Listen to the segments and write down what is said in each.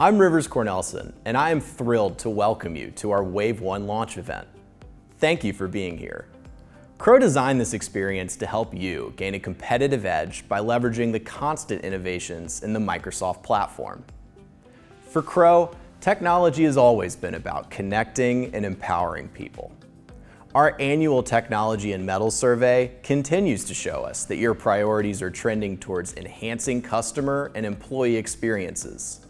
I'm Rivers Cornelson, and I am thrilled to welcome you to our Wave 1 launch event. Thank you for being here. Crowe designed this experience to help you gain a competitive edge by leveraging the constant innovations in the Microsoft platform. For Crowe, technology has always been about connecting and empowering people. Our annual Technology and Metals survey continues to show us that your priorities are trending towards enhancing customer and employee experiences.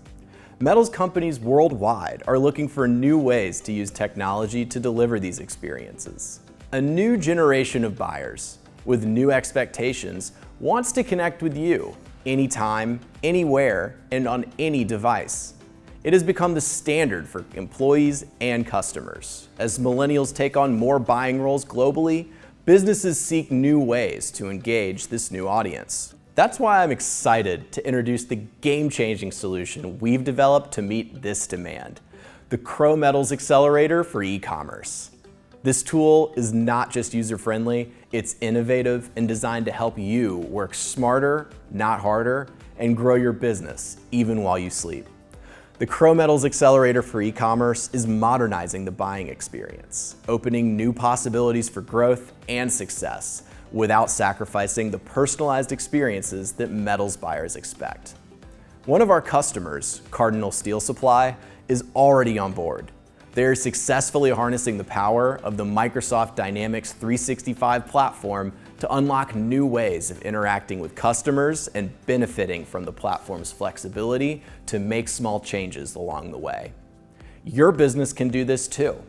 Metals companies worldwide are looking for new ways to use technology to deliver these experiences. A new generation of buyers with new expectations wants to connect with you anytime, anywhere, and on any device. It has become the standard for employees and customers. As millennials take on more buying roles globally, businesses seek new ways to engage this new audience. That's why I'm excited to introduce the game-changing solution we've developed to meet this demand, the Crowe Metals Accelerator for e-commerce. This tool is not just user-friendly, it's innovative and designed to help you work smarter, not harder, and grow your business even while you sleep. The Crowe Metals Accelerator for e-commerce is modernizing the buying experience, opening new possibilities for growth and success without sacrificing the personalized experiences that metals buyers expect. One of our customers, Cardinal Steel Supply, is already on board. They're successfully harnessing the power of the Microsoft Dynamics 365 platform to unlock new ways of interacting with customers and benefiting from the platform's flexibility to make small changes along the way. Your business can do this too.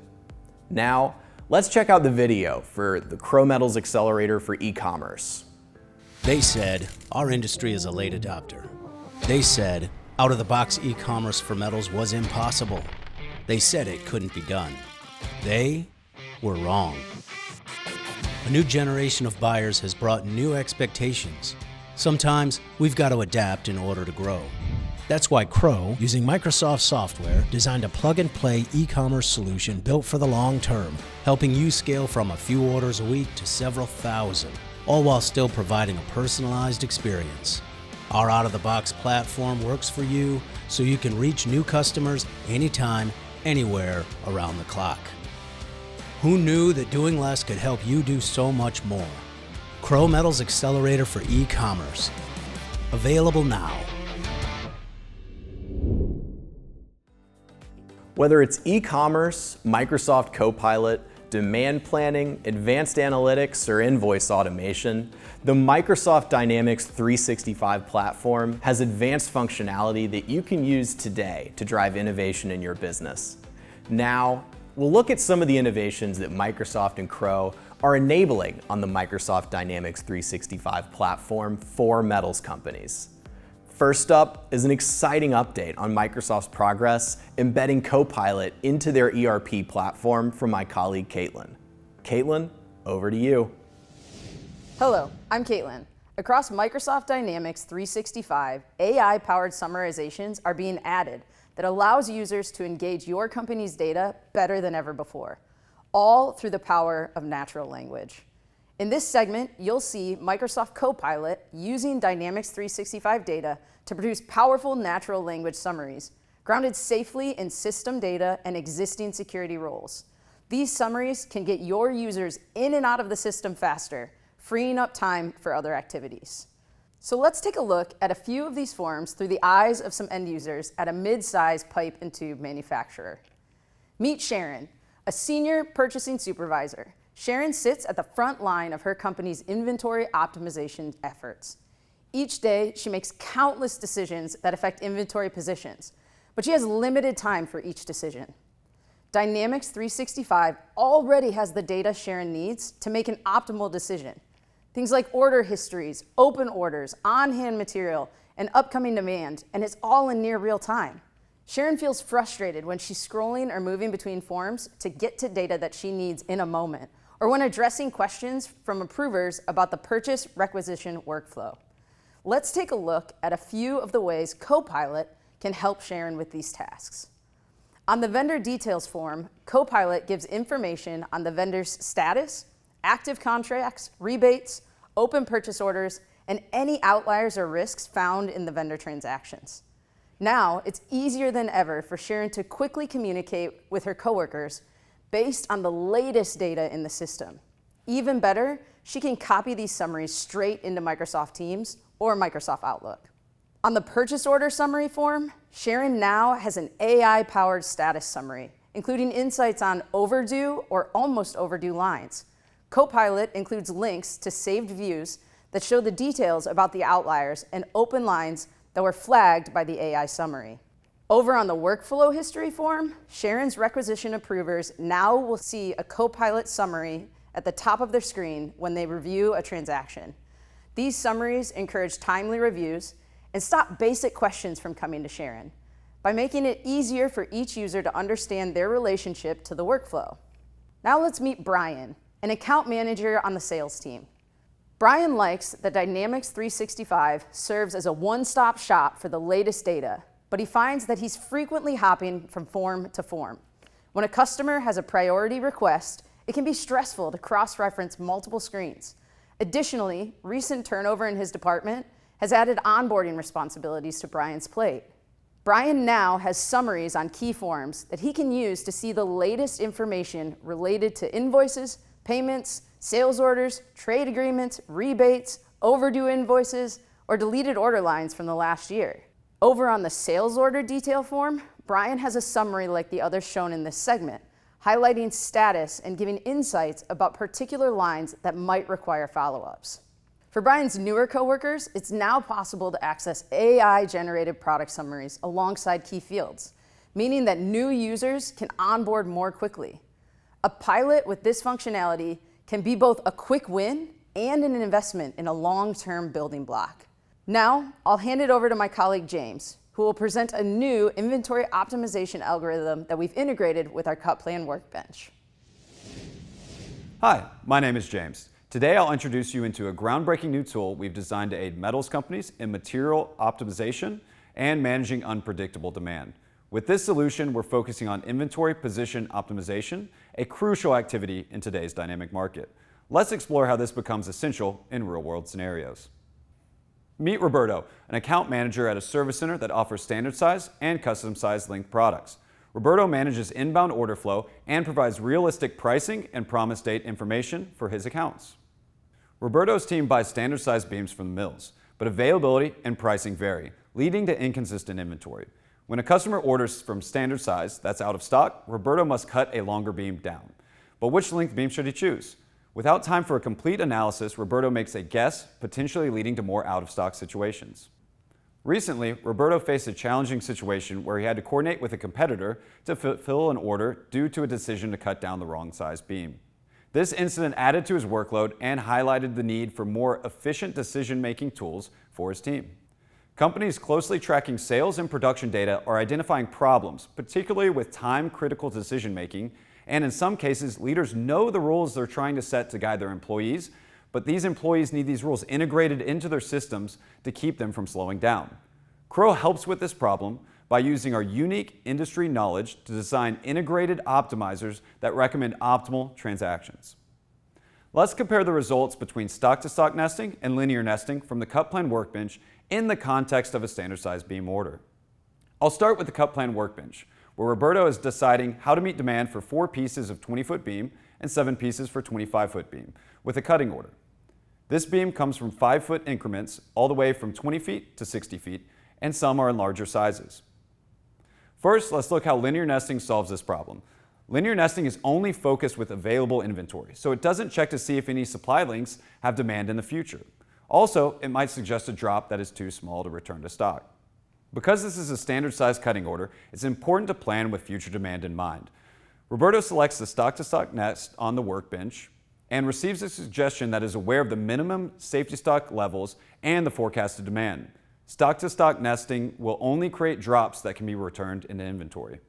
Now, let's check out the video for the Crowe Metals Accelerator for e-commerce. They said our industry is a late adopter. They said out-of-the-box e-commerce for metals was impossible. They said it couldn't be done. They were wrong. A new generation of buyers has brought new expectations. Sometimes we've got to adapt in order to grow. That's why Crowe, using Microsoft software, designed a plug-and-play e-commerce solution built for the long term, helping you scale from a few orders a week to several thousand, all while still providing a personalized experience. Our out-of-the-box platform works for you so you can reach new customers anytime, anywhere around the clock. Who knew that doing less could help you do so much more? Crowe Metals Accelerator for e-commerce. Available now. Whether it's e-commerce, Microsoft Copilot, demand planning, advanced analytics, or invoice automation, the Microsoft Dynamics 365 platform has advanced functionality that you can use today to drive innovation in your business. Now, we'll look at some of the innovations that Microsoft and Crowe are enabling on the Microsoft Dynamics 365 platform for metals companies. First up is an exciting update on Microsoft's progress embedding Copilot into their ERP platform from my colleague Caitlin. Caitlin, over to you. Hello, I'm Caitlin. Across Microsoft Dynamics 365, AI-powered summarizations are being added that allows users to engage your company's data better than ever before, all through the power of natural language. In this segment, you'll see Microsoft Copilot using Dynamics 365 data to produce powerful natural language summaries, grounded safely in system data and existing security roles. These summaries can get your users in and out of the system faster, freeing up time for other activities. So let's take a look at a few of these forms through the eyes of some end users at a mid-size pipe and tube manufacturer. Meet Sharon, a senior purchasing supervisor. Sharon sits at the front line of her company's inventory optimization efforts. Each day, she makes countless decisions that affect inventory positions, but she has limited time for each decision. Dynamics 365 already has the data Sharon needs to make an optimal decision. Things like order histories, open orders, on-hand material, and upcoming demand, and it's all in near real time. Sharon feels frustrated when she's scrolling or moving between forms to get to data that she needs in a moment, or when addressing questions from approvers about the purchase requisition workflow. Let's take a look at a few of the ways Copilot can help Sharon with these tasks. On the vendor details form, Copilot gives information on the vendor's status, active contracts, rebates, open purchase orders, and any outliers or risks found in the vendor transactions. Now, it's easier than ever for Sharon to quickly communicate with her coworkers based on the latest data in the system. Even better, she can copy these summaries straight into Microsoft Teams or Microsoft Outlook. On the purchase order summary form, Sharon now has an AI-powered status summary, including insights on overdue or almost overdue lines. Copilot includes links to saved views that show the details about the outliers and open lines that were flagged by the AI summary. Over on the workflow history form, Sharon's requisition approvers now will see a Copilot summary at the top of their screen when they review a transaction. These summaries encourage timely reviews and stop basic questions from coming to Sharon by making it easier for each user to understand their relationship to the workflow. Now let's meet Brian, an account manager on the sales team. Brian likes that Dynamics 365 serves as a one-stop shop for the latest data, but he finds that he's frequently hopping from form to form. When a customer has a priority request, it can be stressful to cross-reference multiple screens. Additionally, recent turnover in his department has added onboarding responsibilities to Brian's plate. Brian now has summaries on key forms that he can use to see the latest information related to invoices, payments, sales orders, trade agreements, rebates, overdue invoices, or deleted order lines from the last year. Over on the sales order detail form, Brian has a summary like the others shown in this segment, highlighting status and giving insights about particular lines that might require follow-ups. For Brian's newer coworkers, it's now possible to access AI-generated product summaries alongside key fields, meaning that new users can onboard more quickly. A pilot with this functionality can be both a quick win and an investment in a long-term building block. Now, I'll hand it over to my colleague James, who will present a new inventory optimization algorithm that we've integrated with our cut plan workbench. Hi, my name is James. Today I'll introduce you into a groundbreaking new tool we've designed to aid metals companies in material optimization and managing unpredictable demand. With this solution, we're focusing on inventory position optimization, a crucial activity in today's dynamic market. Let's explore how this becomes essential in real-world scenarios. Meet Roberto, an account manager at a service center that offers standard size and custom size linked products. Roberto manages inbound order flow and provides realistic pricing and promise date information for his accounts. Roberto's team buys standard size beams from the mills, but availability and pricing vary, leading to inconsistent inventory. When a customer orders from standard size that's out of stock, Roberto must cut a longer beam down. But which length beam should he choose? Without time for a complete analysis, Roberto makes a guess, potentially leading to more out-of-stock situations. Recently, Roberto faced a challenging situation where he had to coordinate with a competitor to fulfill an order due to a decision to cut down the wrong size beam. This incident added to his workload and highlighted the need for more efficient decision-making tools for his team. Companies closely tracking sales and production data are identifying problems, particularly with time-critical decision-making, and in some cases, leaders know the rules they're trying to set to guide their employees, but these employees need these rules integrated into their systems to keep them from slowing down. Crowe helps with this problem by using our unique industry knowledge to design integrated optimizers that recommend optimal transactions. Let's compare the results between stock-to-stock nesting and linear nesting from the cut plan workbench in the context of a standard size beam order. I'll start with the cut plan workbench, where Roberto is deciding how to meet demand for 4 pieces of 20-foot beam and 7 pieces for 25-foot beam with a cutting order. This beam comes from 5-foot increments all the way from 20 feet to 60 feet, and some are in larger sizes. First, let's look how linear nesting solves this problem. Linear nesting is only focused with available inventory, so it doesn't check to see if any supply links have demand in the future. Also, it might suggest a drop that is too small to return to stock. Because this is a standard size cutting order, it's important to plan with future demand in mind. Roberto selects the stock-to-stock nest on the workbench and receives a suggestion that is aware of the minimum safety stock levels and the forecasted demand. Stock-to-stock nesting will only create drops that can be returned into inventory.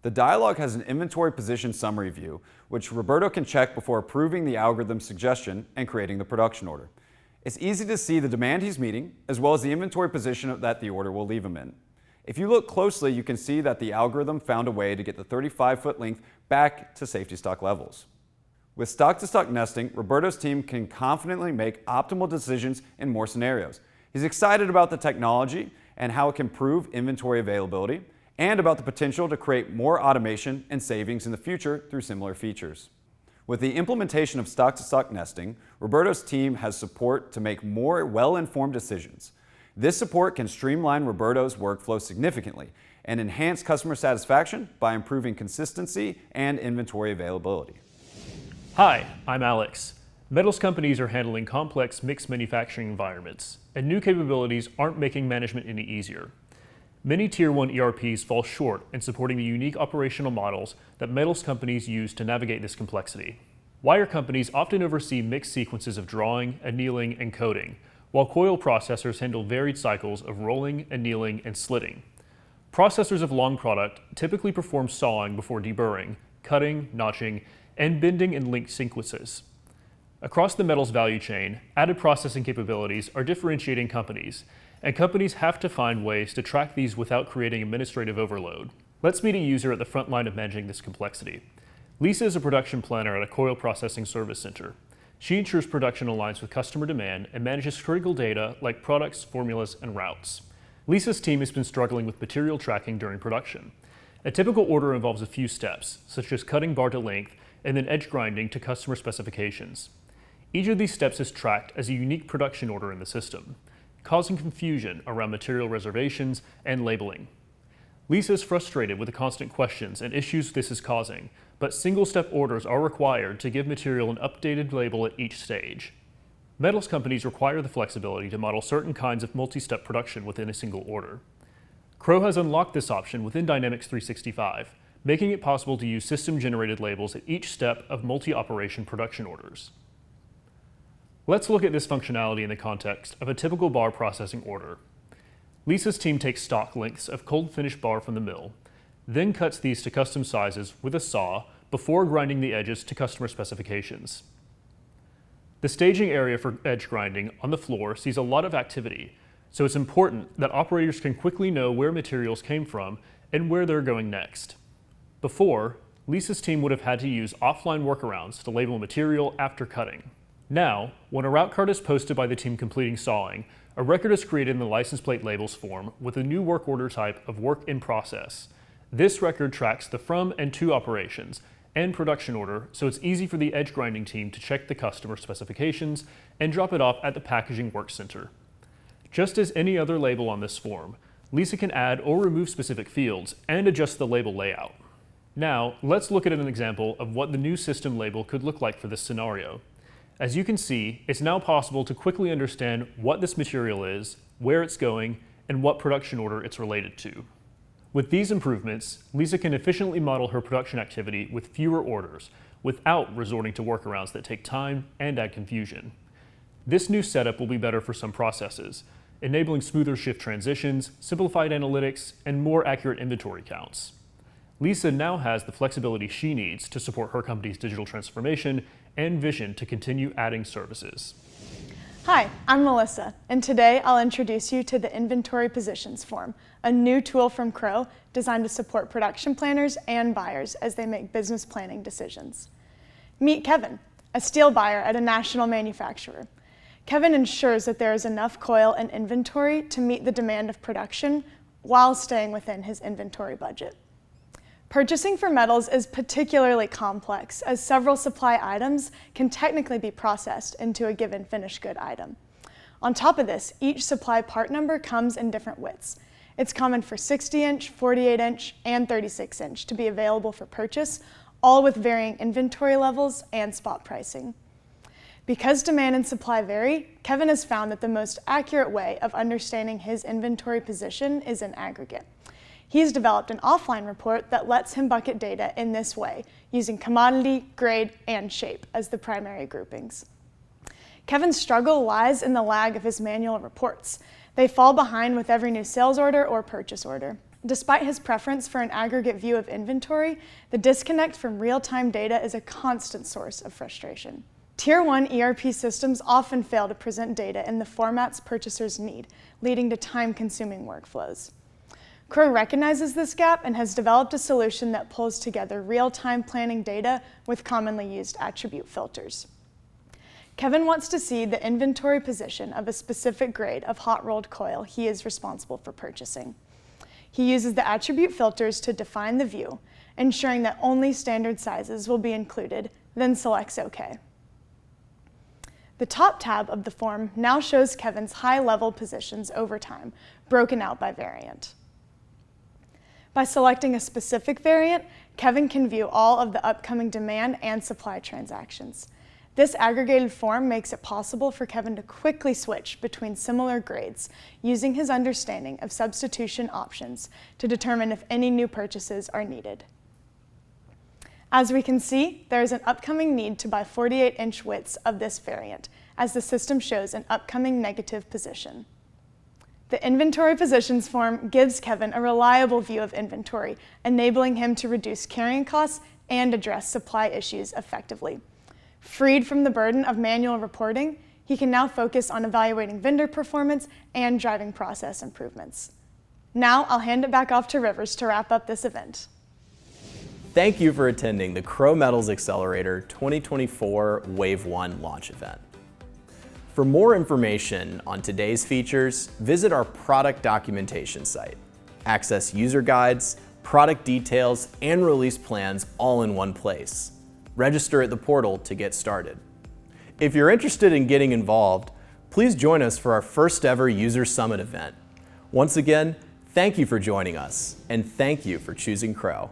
The dialog has an inventory position summary view, which Roberto can check before approving the algorithm suggestion and creating the production order. It's easy to see the demand he's meeting, as well as the inventory position that the order will leave him in. If you look closely, you can see that the algorithm found a way to get the 35-foot length back to safety stock levels. With stock-to-stock nesting, Roberto's team can confidently make optimal decisions in more scenarios. He's excited about the technology and how it can improve inventory availability, and about the potential to create more automation and savings in the future through similar features. With the implementation of stock-to-stock nesting, Roberto's team has support to make more well-informed decisions. This support can streamline Roberto's workflow significantly and enhance customer satisfaction by improving consistency and inventory availability. Hi, I'm Alex. Metals companies are handling complex mixed manufacturing environments, and new capabilities aren't making management any easier. Many Tier 1 ERPs fall short in supporting the unique operational models that metals companies use to navigate this complexity. Wire companies often oversee mixed sequences of drawing, annealing, and coating, while coil processors handle varied cycles of rolling, annealing, and slitting. Processors of long product typically perform sawing before deburring, cutting, notching, and bending in linked sequences. Across the metals value chain, added processing capabilities are differentiating companies, and companies have to find ways to track these without creating administrative overload. Let's meet a user at the front line of managing this complexity. Lisa is a production planner at a coil processing service center. She ensures production aligns with customer demand and manages critical data like products, formulas, and routes. Lisa's team has been struggling with material tracking during production. A typical order involves a few steps, such as cutting bar to length and then edge grinding to customer specifications. Each of these steps is tracked as a unique production order in the system, causing confusion around material reservations and labeling. Lisa is frustrated with the constant questions and issues this is causing, but single-step orders are required to give material an updated label at each stage. Metals companies require the flexibility to model certain kinds of multi-step production within a single order. Crowe has unlocked this option within Dynamics 365, making it possible to use system-generated labels at each step of multi-operation production orders. Let's look at this functionality in the context of a typical bar processing order. Lisa's team takes stock lengths of cold finished bar from the mill, then cuts these to custom sizes with a saw before grinding the edges to customer specifications. The staging area for edge grinding on the floor sees a lot of activity, so it's important that operators can quickly know where materials came from and where they're going next. Before, Lisa's team would have had to use offline workarounds to label material after cutting. Now, when a route card is posted by the team completing sawing, a record is created in the license plate labels form with a new work order type of work in process. This record tracks the from and to operations and production order, so it's easy for the edge grinding team to check the customer specifications and drop it off at the packaging work center. Just as any other label on this form, Lisa can add or remove specific fields and adjust the label layout. Now, let's look at an example of what the new system label could look like for this scenario. As you can see, it's now possible to quickly understand what this material is, where it's going, and what production order it's related to. With these improvements, Lisa can efficiently model her production activity with fewer orders, without resorting to workarounds that take time and add confusion. This new setup will be better for some processes, enabling smoother shift transitions, simplified analytics, and more accurate inventory counts. Lisa now has the flexibility she needs to support her company's digital transformation and vision to continue adding services. Hi, I'm Melissa, and today I'll introduce you to the Inventory Positions form, a new tool from Crowe designed to support production planners and buyers as they make business planning decisions. Meet Kevin, a steel buyer at a national manufacturer. Kevin ensures that there is enough coil and inventory to meet the demand of production while staying within his inventory budget. Purchasing for metals is particularly complex, as several supply items can technically be processed into a given finished good item. On top of this, each supply part number comes in different widths. It's common for 60-inch, 48-inch, and 36-inch to be available for purchase, all with varying inventory levels and spot pricing. Because demand and supply vary, Kevin has found that the most accurate way of understanding his inventory position is in aggregate. He's developed an offline report that lets him bucket data in this way, using commodity, grade, and shape as the primary groupings. Kevin's struggle lies in the lag of his manual reports. They fall behind with every new sales order or purchase order. Despite his preference for an aggregate view of inventory, the disconnect from real-time data is a constant source of frustration. Tier 1 ERP systems often fail to present data in the formats purchasers need, leading to time-consuming workflows. Crowe recognizes this gap and has developed a solution that pulls together real-time planning data with commonly used attribute filters. Kevin wants to see the inventory position of a specific grade of hot rolled coil he is responsible for purchasing. He uses the attribute filters to define the view, ensuring that only standard sizes will be included, then selects OK. The top tab of the form now shows Kevin's high-level positions over time, broken out by variant. By selecting a specific variant, Kevin can view all of the upcoming demand and supply transactions. This aggregated form makes it possible for Kevin to quickly switch between similar grades, using his understanding of substitution options to determine if any new purchases are needed. As we can see, there is an upcoming need to buy 48-inch widths of this variant, as the system shows an upcoming negative position. The inventory positions form gives Kevin a reliable view of inventory, enabling him to reduce carrying costs and address supply issues effectively. Freed from the burden of manual reporting, he can now focus on evaluating vendor performance and driving process improvements. Now I'll hand it back off to Rivers to wrap up this event. Thank you for attending the Crowe Metals Accelerator 2024 Wave 1 launch event. For more information on today's features, visit our product documentation site. Access user guides, product details, and release plans all in one place. Register at the portal to get started. If you're interested in getting involved, please join us for our first ever User Summit event. Once again, thank you for joining us, and thank you for choosing Crowe.